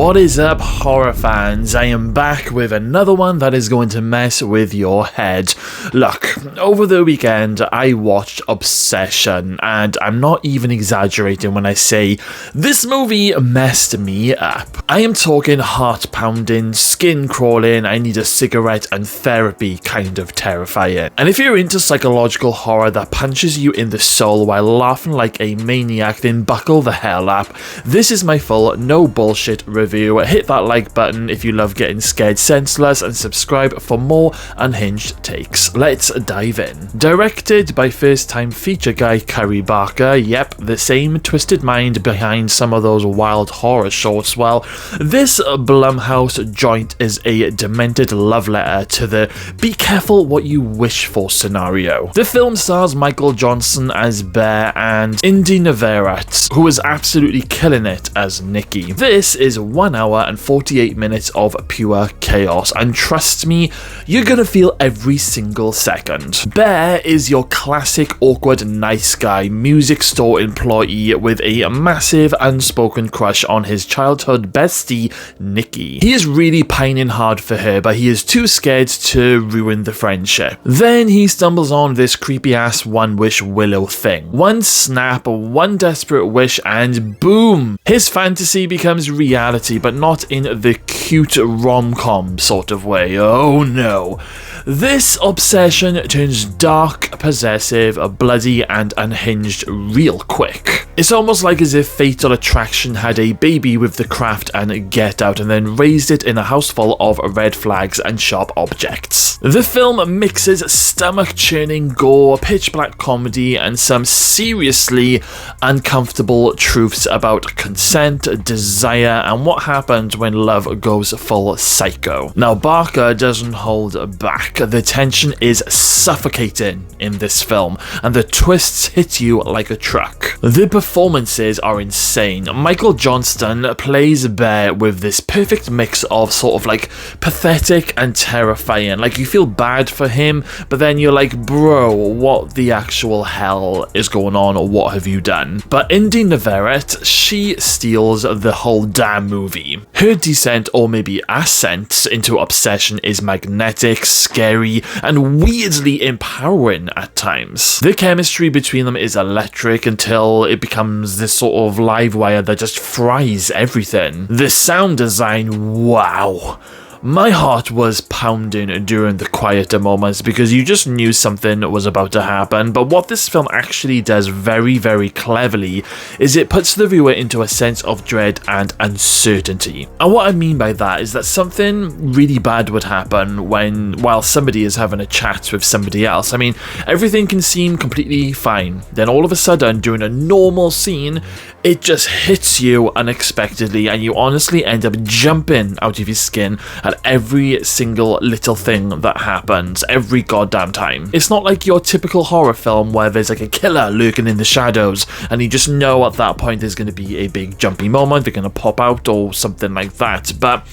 What is up, horror fans? I am back with another one that is going to mess with your head. Look, over the weekend I watched Obsession, and I'm not even exaggerating when I say this movie messed me up. I am talking heart-pounding, skin-crawling, I need a cigarette and therapy kind of terrifying. And if you're into psychological horror that punches you in the soul while laughing like a maniac, then buckle the hell up. This is my full, no bullshit review. Hit that like button if you love getting scared senseless, and subscribe for more unhinged takes. Let's dive in. Directed by first-time feature guy Curry Barker, yep, the same twisted mind behind some of those wild horror shorts. Well, this Blumhouse joint is a demented love letter to the be careful what you wish for scenario. The film stars Michael Johnston as Bear and Inde Navarrette, who is absolutely killing it as Nikki. This is 1 hour and 48 minutes of pure chaos, and trust me, you're gonna feel every single second. Bear is your classic awkward nice guy music store employee with a massive unspoken crush on his childhood bestie, Nikki. He is really pining hard for her, but he is too scared to ruin the friendship. Then he stumbles on this creepy ass one wish willow thing. One snap, one desperate wish, and boom! His fantasy becomes reality, but not in the cute rom-com sort of way. Oh no. This obsession turns dark, possessive, bloody, and unhinged real quick. It's almost like as if Fatal Attraction had a baby with The Craft and Get Out and then raised it in a house full of red flags and sharp objects. The film mixes stomach-churning gore, pitch-black comedy, and some seriously uncomfortable truths about consent, desire, and what happens when love goes full psycho. Now, Barker doesn't hold back. The tension is suffocating in this film, and the twists hit you like a truck. The performances are insane. Michael Johnston plays Bear with this perfect mix of sort of like pathetic and terrifying. Like, you feel bad for him, but then you're like, bro, what the actual hell is going on, or what have you done? But Inde Navarrette, she steals the whole damn movie. Her descent, or maybe ascent, into obsession is magnetic, scary, and weirdly empowering at times. The chemistry between them is electric until it becomes this sort of live wire that just fries everything. The sound design, wow. My heart was pounding during the quieter moments because you just knew something was about to happen, but what this film actually does very, very cleverly is it puts the viewer into a sense of dread and uncertainty. And what I mean by that is that something really bad would happen while somebody is having a chat with somebody else. I mean, everything can seem completely fine. Then all of a sudden, during a normal scene, it just hits you unexpectedly, and you honestly end up jumping out of your skin at every single little thing that happens, every goddamn time. It's not like your typical horror film where there's like a killer lurking in the shadows, and you just know at that point there's going to be a big jumpy moment, they're going to pop out or something like that. But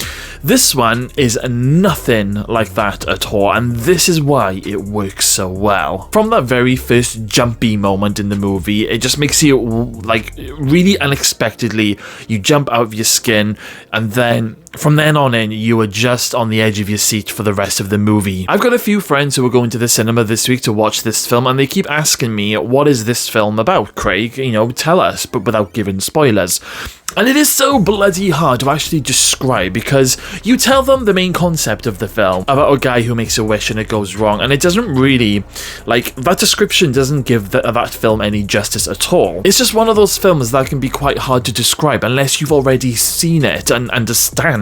this one is nothing like that at all, and this is why it works so well. From that very first jumpy moment in the movie, it just makes you like really unexpectedly, you jump out of your skin, and then from then on in, you are just on the edge of your seat for the rest of the movie. I've got a few friends who are going to the cinema this week to watch this film, and they keep asking me, what is this film about, Craig? You know, tell us, but without giving spoilers. And it is so bloody hard to actually describe, because you tell them the main concept of the film about a guy who makes a wish and it goes wrong, and it doesn't really, like, that description doesn't give that film any justice at all. It's just one of those films that can be quite hard to describe unless you've already seen it and understand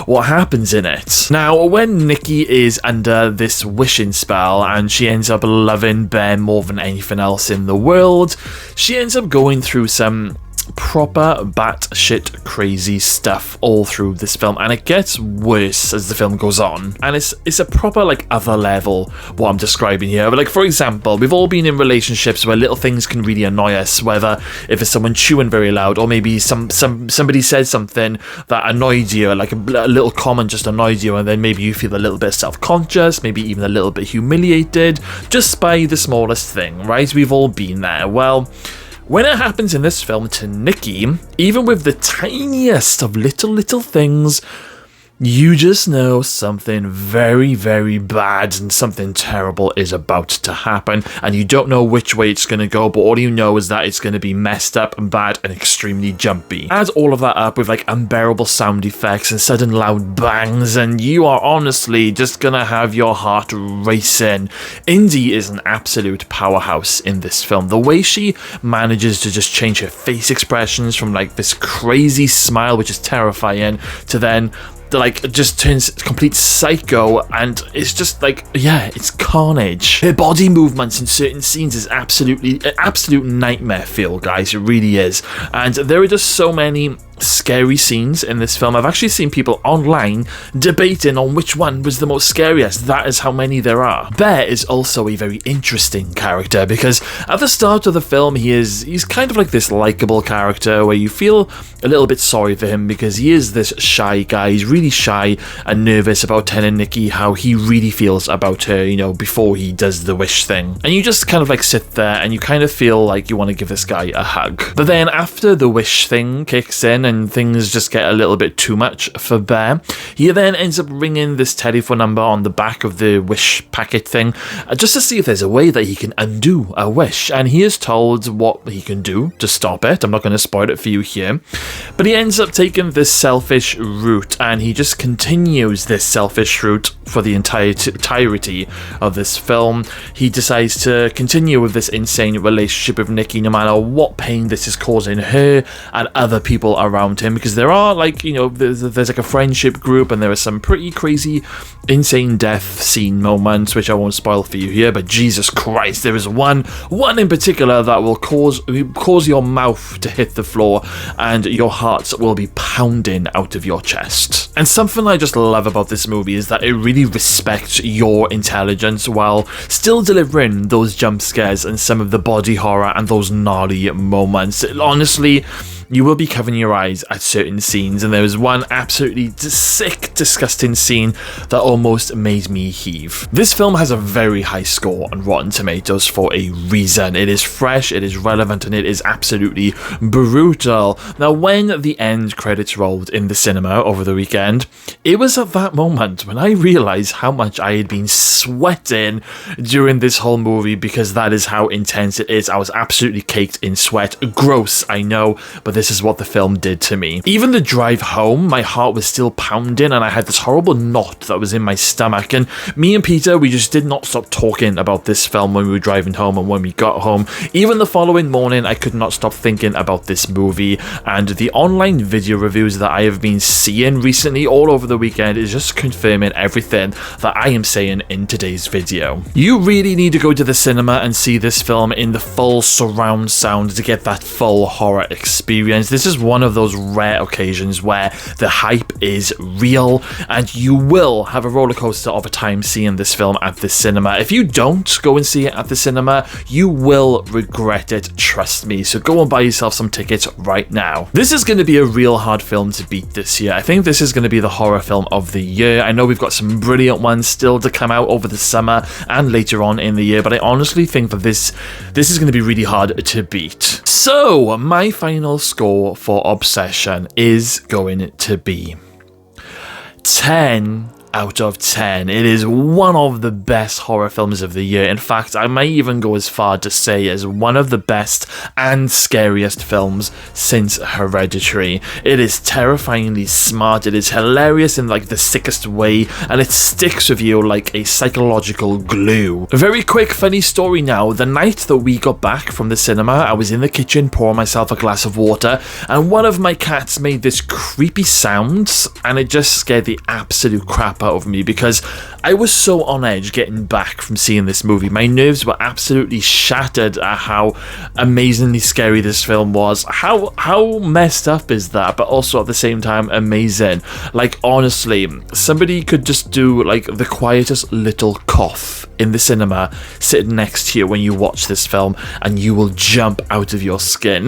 what happens in it. Now, when Nikki is under this wishing spell and she ends up loving Bear more than anything else in the world, she ends up going through some proper batshit crazy stuff all through this film, and it gets worse as the film goes on, and it's a proper like other level what I'm describing here. But like, for example, we've all been in relationships where little things can really annoy us, whether if it's someone chewing very loud, or maybe somebody said something that annoyed you, like a little comment just annoyed you, and then maybe you feel a little bit self-conscious, maybe even a little bit humiliated just by the smallest thing, right? We've all been there. Well, When it happens in this film to Nikki, even with the tiniest of little things, you just know something very, very bad and something terrible is about to happen, and you don't know which way it's going to go, but all you know is that it's going to be messed up and bad and extremely jumpy. Add all of that up with like unbearable sound effects and sudden loud bangs, and you are honestly just going to have your heart racing. Inde is an absolute powerhouse in this film. The way she manages to just change her face expressions from like this crazy smile, which is terrifying, to then like just turns complete psycho, and it's just like, yeah, it's carnage. Her body movements in certain scenes is absolute nightmare feel, guys. It really is. And there are just so many scary scenes in this film. I've actually seen people online debating on which one was the most scariest. That is how many there are. Bear is also a very interesting character because at the start of the film he's kind of like this likable character where you feel a little bit sorry for him because he is this shy guy. He's really shy and nervous about telling Nikki how he really feels about her, you know, before he does the wish thing. And you just kind of like sit there and you kind of feel like you want to give this guy a hug. But then after the wish thing kicks in and things just get a little bit too much for Bear, he then ends up ringing this telephone number on the back of the wish packet thing just to see if there's a way that he can undo a wish, and he is told what he can do to stop it. I'm not going to spoil it for you here, but he ends up taking this selfish route, and he just continues this selfish route for the entirety of this film. He decides to continue with this insane relationship with Nikki no matter what pain this is causing her and other people around him, because there are like, you know, there's like a friendship group and there are some pretty crazy insane death scene moments which I won't spoil for you here, but Jesus Christ, there is one in particular that will cause your mouth to hit the floor and your heart will be pounding out of your chest. And something I just love about this movie is that it really respects your intelligence while still delivering those jump scares and some of the body horror and those gnarly moments. Honestly, you will be covering your eyes at certain scenes, and there was one absolutely sick, disgusting scene that almost made me heave. This film has a very high score on Rotten Tomatoes for a reason. It is fresh, it is relevant, and it is absolutely brutal. Now, when the end credits rolled in the cinema over the weekend, it was at that moment when I realised how much I had been sweating during this whole movie, because that is how intense it is. I was absolutely caked in sweat. Gross, I know, but this is what the film did to me. Even the drive home, my heart was still pounding and I had this horrible knot that was in my stomach, and me and Peter, we just did not stop talking about this film when we were driving home and when we got home. Even the following morning, I could not stop thinking about this movie, and the online video reviews that I have been seeing recently all over the weekend is just confirming everything that I am saying in today's video. You really need to go to the cinema and see this film in the full surround sound to get that full horror experience. This is one of those rare occasions where the hype is real and you will have a roller coaster of a time seeing this film at the cinema. If you don't go and see it at the cinema, you will regret it, trust me. So go and buy yourself some tickets right now. This is going to be a real hard film to beat this year. I think this is going to be the horror film of the year. I know we've got some brilliant ones still to come out over the summer and later on in the year, but I honestly think that this is going to be really hard to beat. So my final score for Obsession is going to be 10 out of 10. It is one of the best horror films of the year. In fact, I might even go as far to say as one of the best and scariest films since Hereditary. It is terrifyingly smart, it is hilarious in like the sickest way, and it sticks with you like a psychological glue. A very quick funny story now. The night that we got back from the cinema, I was in the kitchen pouring myself a glass of water, and one of my cats made this creepy sound, and it just scared the absolute crap out of me because I was so on edge getting back from seeing this movie. My nerves were absolutely shattered at how amazingly scary this film was. How messed up is that, but also at the same time amazing. Like, honestly, somebody could just do like the quietest little cough in the cinema sitting next to you when you watch this film and you will jump out of your skin.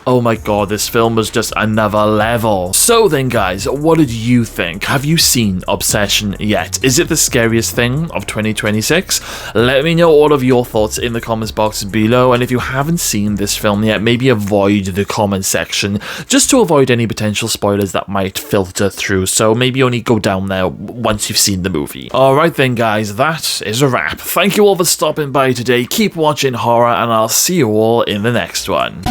Oh my god, this film was just another level. So then guys, what did you think? Have you seen seen Obsession yet? Is it the scariest thing of 2026? Let me know all of your thoughts in the comments box below, and if you haven't seen this film yet, maybe avoid the comment section just to avoid any potential spoilers that might filter through, so maybe only go down there once you've seen the movie. Alright then guys, that is a wrap. Thank you all for stopping by today, keep watching horror, and I'll see you all in the next one.